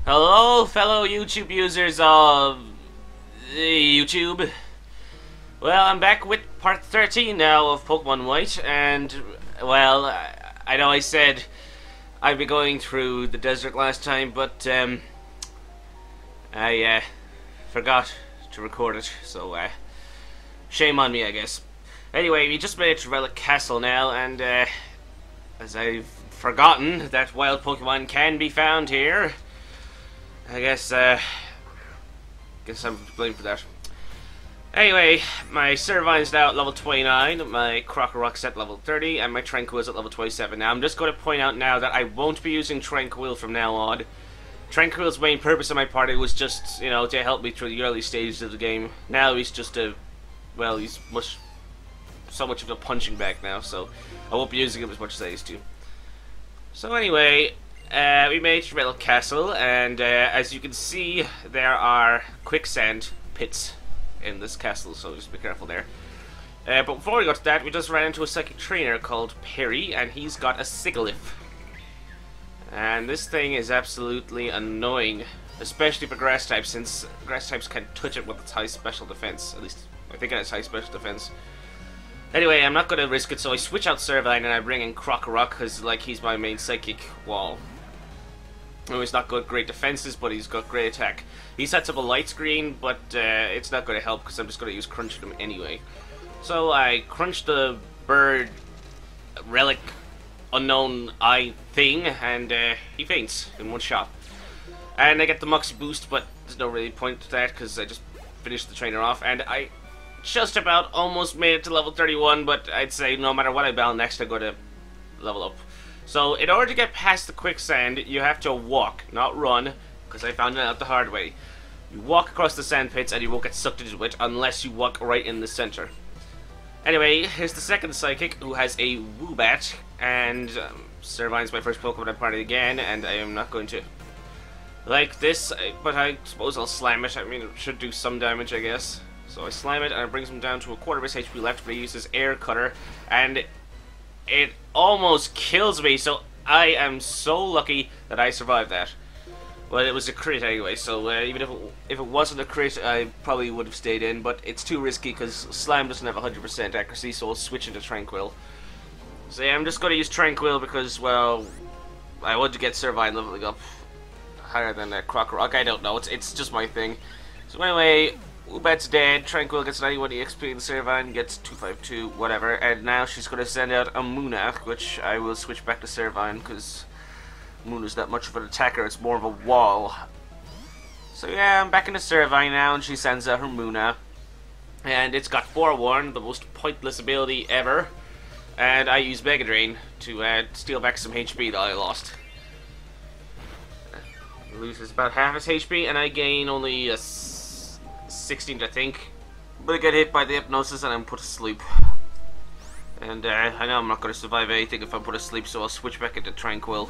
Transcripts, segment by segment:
Hello, fellow YouTube users of YouTube. Well, I'm back with part 13 now of Pokemon White, and, well, I know I said I'd be going through the desert last time, but, I, forgot to record it, so, shame on me, I guess. Anyway, we just made it to Relic Castle now, and, as I've forgotten that wild Pokemon can be found here, I guess I'm to blame for that. Anyway, my Servine's now at level 29, my Krokorok's at level 30, and my Tranquil's at level 27. Now, I'm just going to point out now that I won't be using Tranquil from now on. Tranquil's main purpose of my party was just, you know, to help me through the early stages of the game. Now he's just well, he's so much of a punching bag now, so I won't be using him as much as I used to. So anyway, we made it to Relic Castle, and as you can see, there are quicksand pits in this castle, so just be careful there. But before we got to that, we just ran into a psychic trainer called Perry, and he's got a Sigilyph. And this thing is absolutely annoying, especially for grass types, since grass types can't touch it with its high special defense. At least, I think it has high special defense. Anyway, I'm not going to risk it, so I switch out Servine and I bring in Krokorok, because, like, he's my main psychic wall. Oh, he's not got great defenses, but he's got great attack. He sets up a light screen, but it's not going to help because I'm just going to use Crunch him anyway. So I crunch the bird relic unknown eye thing, and he faints in one shot. And I get the Moxie boost, but there's no really point to that because I just finished the trainer off, and I just about almost made it to level 31, but I'd say no matter what I battle next, I'm going to level up. So, in order to get past the quicksand, you have to walk, not run, because I found it out the hard way. You walk across the sand pits and you won't get sucked into it unless you walk right in the center. Anyway, here's the second psychic, who has a Woobat, and Servine's my first Pokemon I'm party again, and I am not going to like this, but I suppose I'll slam it. I mean, it should do some damage, I guess. So I slam it, and it brings him down to a quarter of his HP left, but he uses Air Cutter, and it almost kills me, so I am so lucky that I survived that. Well, it was a crit anyway, so even if it wasn't a crit, I probably would have stayed in, but it's too risky because Slam doesn't have 100% accuracy, so I'll switch into Tranquil. So yeah, I'm just going to use Tranquil because, well, I want to get Servine leveling up higher than Krokorok. I don't know, it's just my thing. So anyway, Woobat's dead, Tranquil gets 91 EXP, and Servine gets 252, whatever, and now she's going to send out a Munna, which I will switch back to Servine, because Munna's not much of an attacker, it's more of a wall. So yeah, I'm back into Servine now, and she sends out her Munna, and it's got Forewarn, the most pointless ability ever, and I use Mega Drain to steal back some HP that I lost. It loses about half his HP, and I gain only a 16th, I think, but I get hit by the hypnosis and I'm put to sleep. And I know I'm not going to survive anything if I'm put to sleep, so I'll switch back into Tranquil.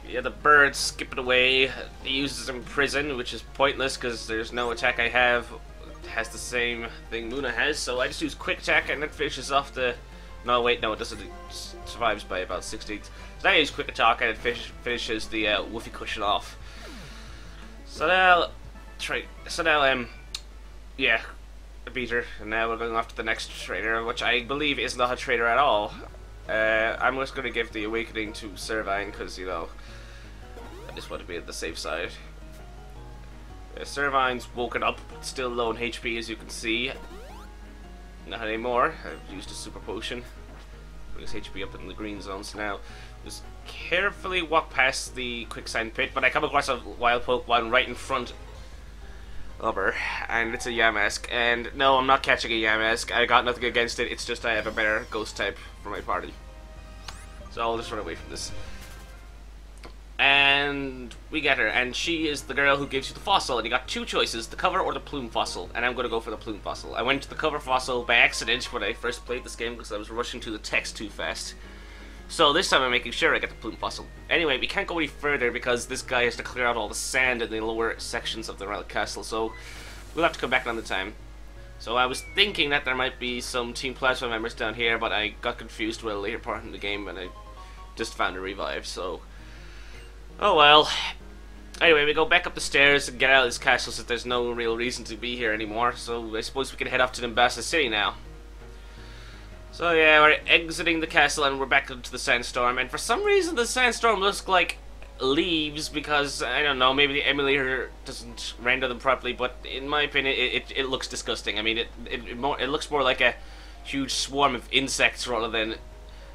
Yeah, the bird's skipping away. He uses Imprison, which is pointless because there's no attack I have has the same thing Munna has, so I just use Quick Attack and it finishes off the... No, wait, no, it doesn't. It survives by about 16th. So I use Quick Attack and it finishes the Woofy Cushion off. So now, yeah, I beat her, and now we're going off to the next trainer, which I believe is not a trainer at all. I'm just going to give the Awakening to Servine, because, you know, I just want to be at the safe side. Servine's woken up, but still low in HP, as you can see. Not anymore. I've used a Super Potion. Brings HP up in the green zone, so now just carefully walk past the quicksand pit, but I come across a wild Pokemon right in front of her, and it's a Yamask, and no, I'm not catching a Yamask, I got nothing against it, it's just I have a better ghost type for my party. So I'll just run away from this. And we get her, and she is the girl who gives you the fossil, and you got two choices, the cover or the plume fossil, and I'm going to go for the plume fossil. I went to the cover fossil by accident when I first played this game because I was rushing to the text too fast. So this time I'm making sure I get the plume fossil. Anyway, we can't go any further because this guy has to clear out all the sand in the lower sections of the Relic Castle, so we'll have to come back another time. So I was thinking that there might be some Team Plasma members down here, but I got confused with a later part in the game and I just found a revive, so Oh well. Anyway, we go back up the stairs and get out of this castle since there's no real reason to be here anymore. So I suppose we can head off to Nimbasa City now. So yeah, we're exiting the castle and we're back into the sandstorm. And for some reason the sandstorm looks like leaves because, I don't know, maybe the emulator doesn't render them properly. But in my opinion, it looks disgusting. I mean, it looks more like a huge swarm of insects rather than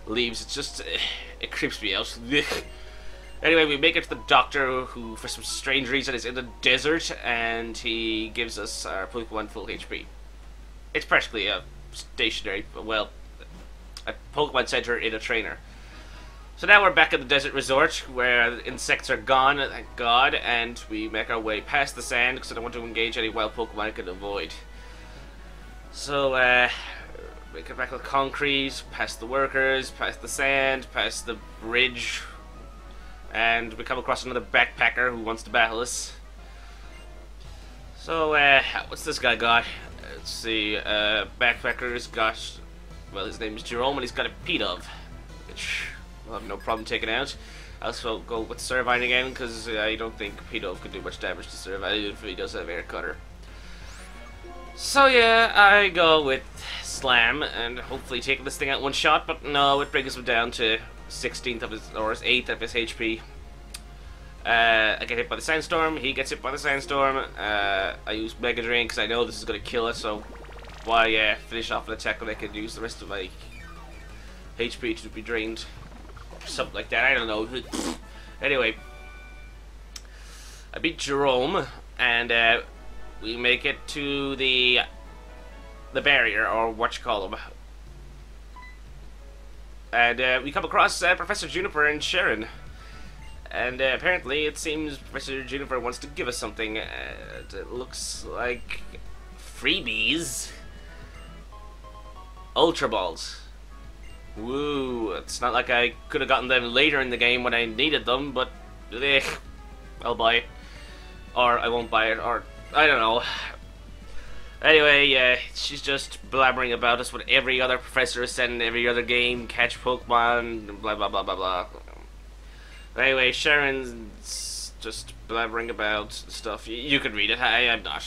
leaves. It's just, it creeps me out. Anyway, we make it to the doctor, who for some strange reason is in the desert, and he gives us our Pokemon full HP. It's practically a stationary, well, a Pokemon Center in a trainer. So now we're back at the desert resort, where the insects are gone, thank God, and we make our way past the sand, because I don't want to engage any wild Pokemon I can avoid. So, we get back with concrete, past the workers, past the sand, past the bridge, and we come across another backpacker who wants to battle us. So, what's this guy got? Let's see, backpacker's got, well, his name is Jerome, and he's got a Pidove, which we'll have no problem taking out. I also go with Servine again, because I don't think Pidove could do much damage to Servine if he does have Air Cutter. So yeah, I go with Slam, and hopefully taking this thing out one shot, but no, it brings him down to 16th of his, or 8th of his HP. I get hit by the sandstorm, he gets hit by the sandstorm. I use Mega Drain because I know this is going to kill it, so why finish off an attack when I can use the rest of my HP to be drained? Something like that, I don't know. Anyway, I beat Jerome, and we make it to the barrier, or what you call them. And we come across Professor Juniper and Sharon. And apparently it seems Professor Juniper wants to give us something. It looks like freebies. Ultra Balls. Woo, it's not like I could have gotten them later in the game when I needed them, but I'll buy it. Or I won't buy it, or I don't know. Anyway, she's just blabbering about us what every other professor has said in every other game, catch Pokemon, blah blah blah blah blah. Anyway, Sharon's just blabbering about stuff. You can read it, I'm not.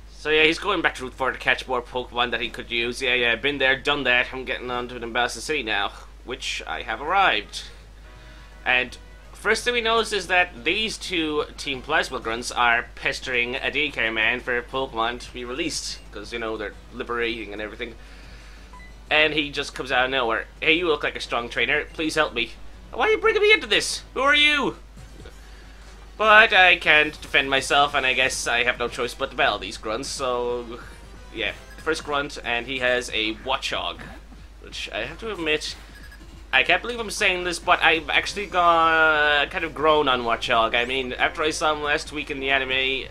So yeah, he's going back to Route 4 to catch more Pokemon that he could use. Yeah, been there, done that. I'm getting on to Nimbasa City now, which I have arrived. And first thing we notice is that these two Team Plasma Grunts are pestering a daycare man for Pokemon to be released, because, you know, they're liberating and everything. And he just comes out of nowhere. Hey, you look like a strong trainer, please help me. Why are you bringing me into this? Who are you? But I can't defend myself, and I guess I have no choice but to battle these grunts, so yeah. First grunt, and he has a Watchog, which I have to admit, I can't believe I'm saying this, but I've actually kind of grown on Watchog. I mean, after I saw him last week in the anime,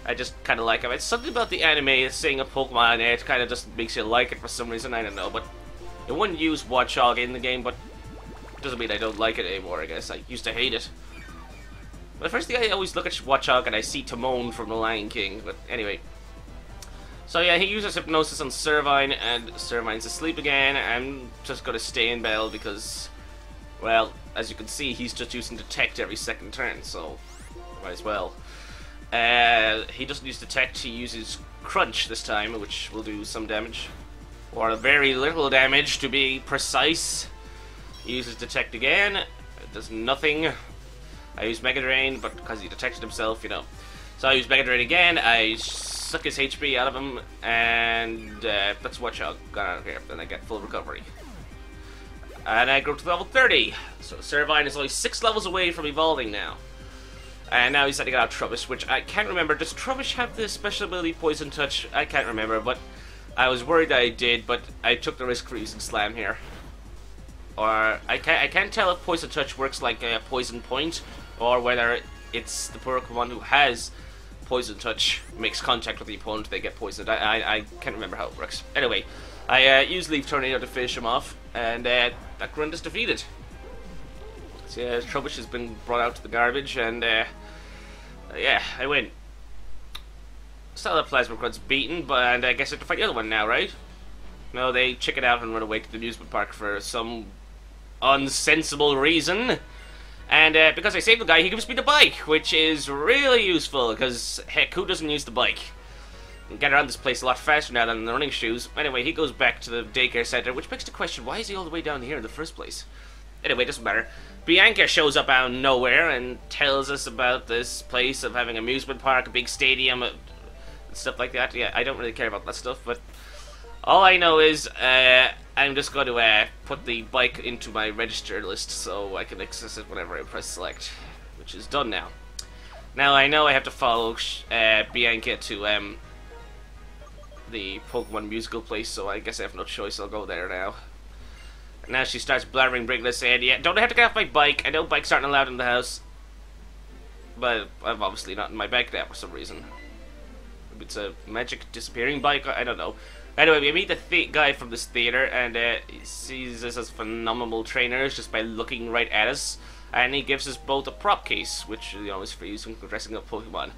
I just kind of like him. It's something about the anime, seeing a Pokemon in it kind of just makes you like it for some reason, I don't know, but I wouldn't use Watchog in the game, but it doesn't mean I don't like it anymore, I guess. I used to hate it. But first thing, I always look at Watchog and I see Timon from The Lion King, but anyway. So yeah, he uses Hypnosis on Servine, and Servine's asleep again. I'm just going to stay in battle because, well, as you can see, he's just using Detect every second turn, so might as well. He doesn't use Detect, he uses Crunch this time, which will do some damage. Or very little damage, to be precise. He uses Detect again, it does nothing. I use Mega Drain, but because he detected himself, you know. So I use Mega Drain again, I suck his HP out of him, and that's Watchog got out of here. Then I get full recovery. And I grow to level 30. So Servine is only 6 levels away from evolving now. And now he's setting out Trubbish, which I can't remember. Does Trubbish have the special ability Poison Touch? I can't remember, but I was worried I did, but I took the risk for using Slam here. Or I can't tell if Poison Touch works like a Poison Point, or whether it's the Pokemon who has Poison Touch makes contact with the opponent, they get poisoned. I can't remember how it works. Anyway, I use Leaf Tornado to finish him off, and that grunt is defeated. So yeah, Trubbish has been brought out to the garbage, and yeah, I win. Still the Plasma Grunt's beaten, but I guess I have to fight the other one now, right? No, they chicken out and run away to the amusement park for some unsensible reason. And because I saved the guy, he gives me the bike, which is really useful, because heck, who doesn't use the bike? You can get around this place a lot faster now than in the running shoes. Anyway, he goes back to the daycare center, which begs the question, why is he all the way down here in the first place? Anyway, it doesn't matter. Bianca shows up out of nowhere and tells us about this place of having an amusement park, a big stadium, and stuff like that. Yeah, I don't really care about that stuff, but all I know is I'm just going to put the bike into my register list so I can access it whenever I press select, which is done now. Now I know I have to follow Bianca to the Pokemon musical place, so I guess I have no choice. I'll go there now. And now she starts blabbering Brigless saying, yeah, don't I have to get off my bike? I know bikes aren't allowed in the house. But I'm obviously not in my bike now for some reason. Maybe it's a magic disappearing bike, I don't know. Anyway, we meet the guy from this theater, and he sees us as phenomenal trainers just by looking right at us. And he gives us both a prop case, which you know, is for use when dressing up Pokemon.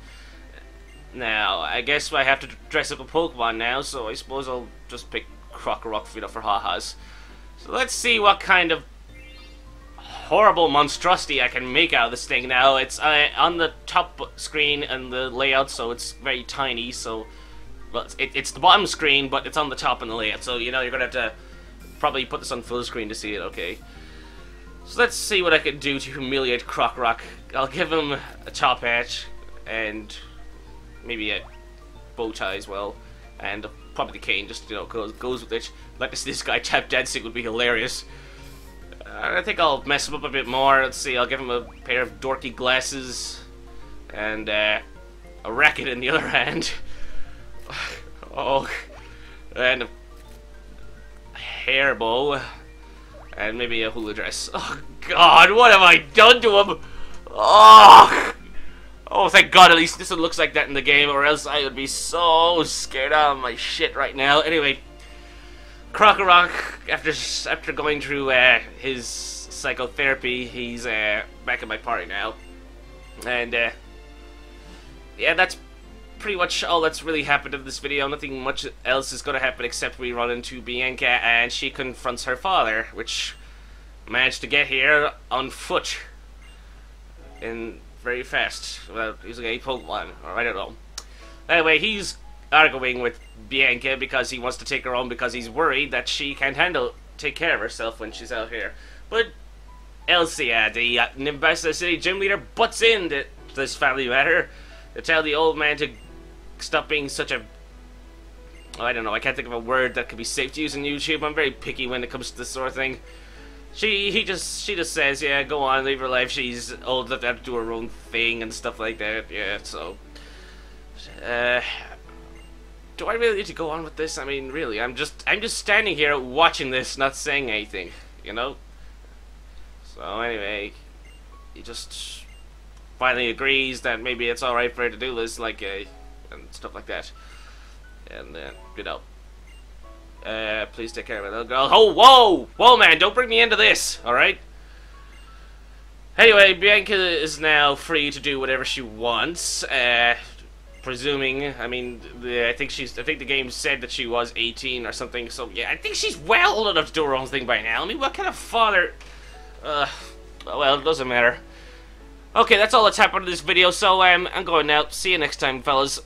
Now, I guess I have to dress up a Pokemon now, so I suppose I'll just pick Krokorok for ha-has. So let's see what kind of horrible monstrosity I can make out of this thing now. It's on the top screen and the layout, so it's very tiny, so... Well, it's the bottom screen, but it's on the top in the layout, so you know you're gonna have to probably put this on full screen to see it, okay? So let's see what I can do to humiliate Krokorok. I'll give him a top hat, and maybe a bow tie as well, and probably the cane, just, you know, goes with it. Like to see this guy tap dancing would be hilarious. I think I'll mess him up a bit more. Let's see, I'll give him a pair of dorky glasses, and a racket in the other hand. Oh, and a hair bow, and maybe a hula dress. Oh God, what have I done to him? Oh, thank God, at least this one looks like that in the game, or else I would be so scared out of my shit right now. Anyway, Krokorok, after going through his psychotherapy, he's back in my party now, and yeah, that's pretty much all that's really happened in this video. Nothing much else is going to happen except we run into Bianca and she confronts her father, which managed to get here on foot and very fast without using a Pokemon, or I don't know. Anyway, he's arguing with Bianca because he wants to take her home because he's worried that she can't take care of herself when she's out here. But Elsia, the Nimbasa City gym leader, butts into this family matter to tell the old man to stop being such a... I don't know, I can't think of a word that could be safe to use on YouTube. I'm very picky when it comes to this sort of thing. She just says, yeah, go on, live her life. She's old enough to have to do her own thing and stuff like that. Yeah, so... do I really need to go on with this? I mean, really, I'm just standing here watching this, not saying anything, you know? So anyway, he just finally agrees that maybe it's alright for her to do this, like, and stuff like that. And, you know, please take care of my little girl. Oh, whoa! Whoa, man, don't bring me into this, alright? Anyway, Bianca is now free to do whatever she wants, presuming, I mean, I think the game said that she was 18 or something, so yeah, I think she's well old enough to do her own thing by now. I mean, what kind of father... well, it doesn't matter. Okay, that's all that's happened in this video, so I'm going now. See you next time, fellas.